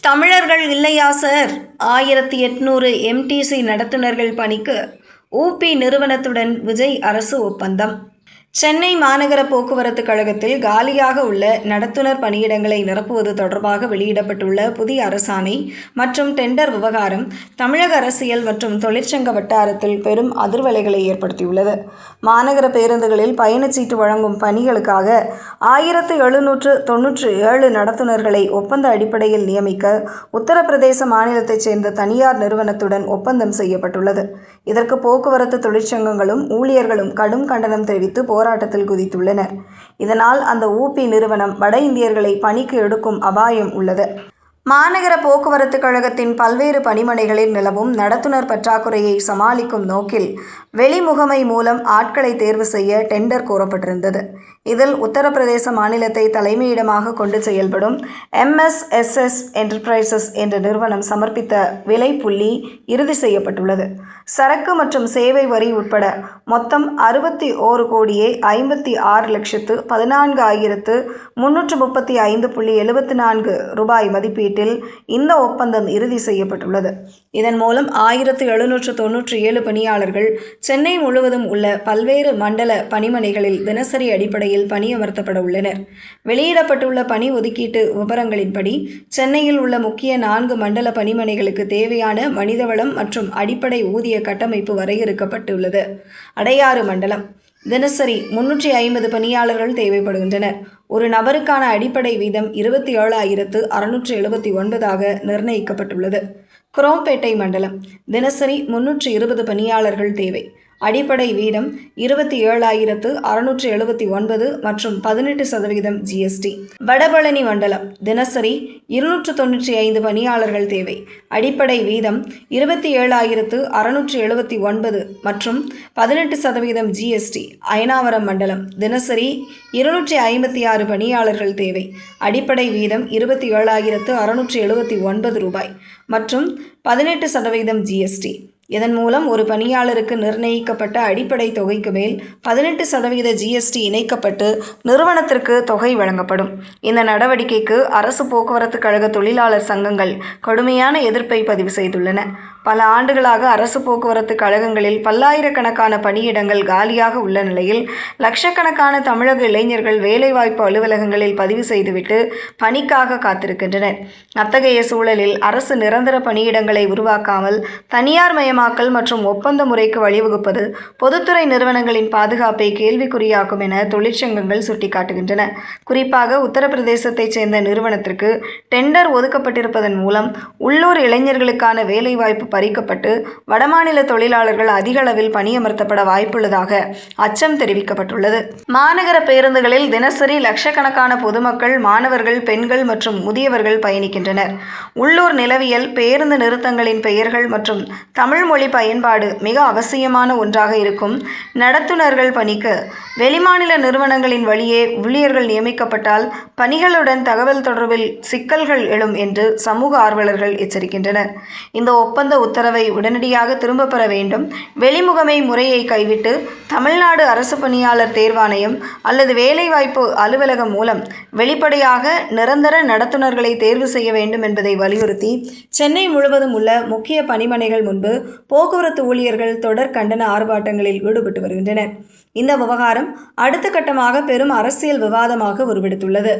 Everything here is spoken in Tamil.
தமிழர்கள் இல்லையா சார்? 1800 எம்டிசி நடத்துனர்கள் பணிக்கு ஊபி நிறுவனத்துடன் விஜய் அரசு ஒப்பந்தம். சென்னை மாநகர போக்குவரத்து கழகத்தில் காலியாக உள்ள நடத்துனர் பணியிடங்களை நிரப்புவது தொடர்பாக வெளியிடப்பட்டுள்ள புதிய அரசாணை மற்றும் டெண்டர் விவகாரம் தமிழக அரசியல் மற்றும் தொழிற்சங்க வட்டாரத்தில் பெரும் அதிர்வலைகளை ஏற்படுத்தியுள்ளது. மாநகர பேருந்துகளில் பயணச்சீட்டு வழங்கும் பணிகளுக்காக 1797 நடத்துனர்களை ஒப்பந்த அடிப்படையில் நியமிக்க உத்தரப்பிரதேச மாநிலத்தைச் சேர்ந்த தனியார் நிறுவனத்துடன் ஒப்பந்தம் செய்யப்பட்டுள்ளது. இதற்கு போக்குவரத்து தொழிற்சங்கங்களும் ஊழியர்களும் கடும் கண்டனம் தெரிவித்து போராட்டத்தில் குதித்துள்ளனர். இதனால் அந்த ஊபி நிறுவனம் வட இந்தியர்களை பணிக்கு எடுக்கும் அபாயம் உள்ளது. மாநகர போக்குவரத்து கழகத்தின் பல்வேறு பணிமனைகளில் நிலவும் நடத்துனர் பற்றாக்குறையை சமாளிக்கும் நோக்கில் வெளிமுகமை மூலம் ஆட்களை தேர்வு செய்ய டெண்டர் கோரப்பட்டிருந்தது. இதில் உத்தரப்பிரதேச மாநிலத்தை தலைமையிடமாக கொண்டு செயல்படும் MSSS என்டர்பிரைசஸ் என்ற நிறுவனம் சமர்ப்பித்த விலை புள்ளி இறுதி செய்யப்பட்டுள்ளது. சரக்கு மற்றும் சேவை வரி உட்பட மொத்தம் 61,56,14,335.74 ரூபாய் மதிப்பீட்டில் இந்த ஒப்பந்தம் இறுதி செய்யப்பட்டுள்ளது. இதன் மூலம் 1797 பணியாளர்கள் சென்னை முழுவதும் உள்ள பல்வேறு மண்டல பணிமனைகளில் தினசரி அடிப்படையில் பணியமர்த்தப்பட உள்ளனர். வெளியிடப்பட்டுள்ள பணி ஒதுக்கீட்டு விபரங்களின்படி சென்னையில் உள்ள முக்கிய 4 மண்டல பணிமனைகளுக்கு தேவையான மனிதவளம் மற்றும் அடிப்படை ஊதிய கட்டமைப்பு வரையறுக்கப்பட்டுள்ளது. அடையாறு மண்டலம் தினசரி 350 பணியாளர்கள் தேவைப்படுகின்றனர். ஒரு நபருக்கான அடிப்படை வீதம் 27,679 நிர்ணயிக்கப்பட்டுள்ளது. குரோம்பேட்டை மண்டலம் தினசரி 320 பணியாளர்கள் தேவை. அடிப்படை வீதம் 27,679 மற்றும் 18% GST. வடபழனி மண்டலம் தினசரி 295 பணியாளர்கள் தேவை. அடிப்படை வீதம் 27,679 மற்றும் 18% GST. அயனாவரம் மண்டலம் தினசரி 256 பணியாளர்கள் தேவை. அடிப்படை வீதம் 27,679 ரூபாய் மற்றும் 18% GST. இதன் மூலம் ஒரு பணியாளருக்கு நிர்ணயிக்கப்பட்ட அடிப்படை தொகைக்கு மேல் 18% GST இணைக்கப்பட்டு நிறுவனத்திற்கு தொகை வழங்கப்படும். இந்த நடவடிக்கைக்கு அரசு போக்குவரத்து கழக தொழிலாளர் சங்கங்கள் கடுமையான எதிர்ப்பை பதிவு செய்துள்ளன. பல ஆண்டுகளாக அரசு போக்குவரத்து கழகங்களில் பல்லாயிரக்கணக்கான பணியிடங்கள் காலியாக உள்ள நிலையில் லட்சக்கணக்கான தமிழக இளைஞர்கள் வேலைவாய்ப்பு அலுவலகங்களில் பதிவு செய்துவிட்டு பணிக்காக காத்திருக்கின்றனர். அத்தகைய சூழலில் அரசு நிரந்தர பணியிடங்களை உருவாக்காமல் தனியார் மயமாக்கல் மற்றும் ஒப்பந்த முறைக்கு வழிவகுப்பது பொதுத்துறை நிறுவனங்களின் பாதுகாப்பை கேள்விக்குறியாக்கும் என தொழிற்சங்கங்கள் சுட்டிக்காட்டுகின்றன. குறிப்பாக உத்தரப்பிரதேசத்தைச் சேர்ந்த நிறுவனத்திற்கு டெண்டர் ஒதுக்கப்பட்டிருப்பதன் மூலம் உள்ளூர் இளைஞர்களுக்கான வேலைவாய்ப்பு பறிக்கப்பட்டு வடமாநில தொழிலாளர்கள் அதிக அளவில் பணியமர்த்தப்பட வாய்ப்புள்ளதாக அச்சம் தெரிவிக்கப்பட்டுள்ளது. மாநகர பேருந்துகளில் தினசரி லட்சக்கணக்கான பொதுமக்கள், மாணவர்கள், பெண்கள் மற்றும் முதியவர்கள் பயணிக்கின்றனர். உள்ளூர் நிலவியல், பேருந்து நிறுத்தங்களின் பெயர்கள் மற்றும் தமிழ் மொழி பயன்பாடு மிக அவசியமான ஒன்றாக இருக்கும் நடத்துனர்கள் பணிக்கு வெளிமாநில நிறுவனங்களின் வழியே ஊழியர்கள் நியமிக்கப்பட்டால் பணிகளுடன் தகவல் தொடர்பில் சிக்கல்கள் எழும் என்று சமூக ஆர்வலர்கள் எச்சரிக்கின்றனர். இந்த ஒப்பந்த உத்தரவை உடனடியாக திரும்பப் பெற வேண்டும். வெளிமுகமை முறையை கைவிட்டு தமிழ்நாடு அரசு பணியாளர் தேர்வாணையம் அல்லது வேலைவாய்ப்பு அலுவலகம் மூலம் வெளிப்படையாக நிரந்தர நடத்துனர்களை தேர்வு செய்ய வேண்டும் என்பதை வலியுறுத்தி சென்னை முழுவதும் உள்ள முக்கிய பணிமனைகள் முன்பு போக்குவரத்து ஊழியர்கள் தொடர் கண்டன ஆர்ப்பாட்டங்களில் ஈடுபட்டு வருகின்றனர். இந்த விவகாரம் அடுத்த கட்டமாக பெரும் அரசியல் விவாதமாக உருவெடுத்துள்ளது.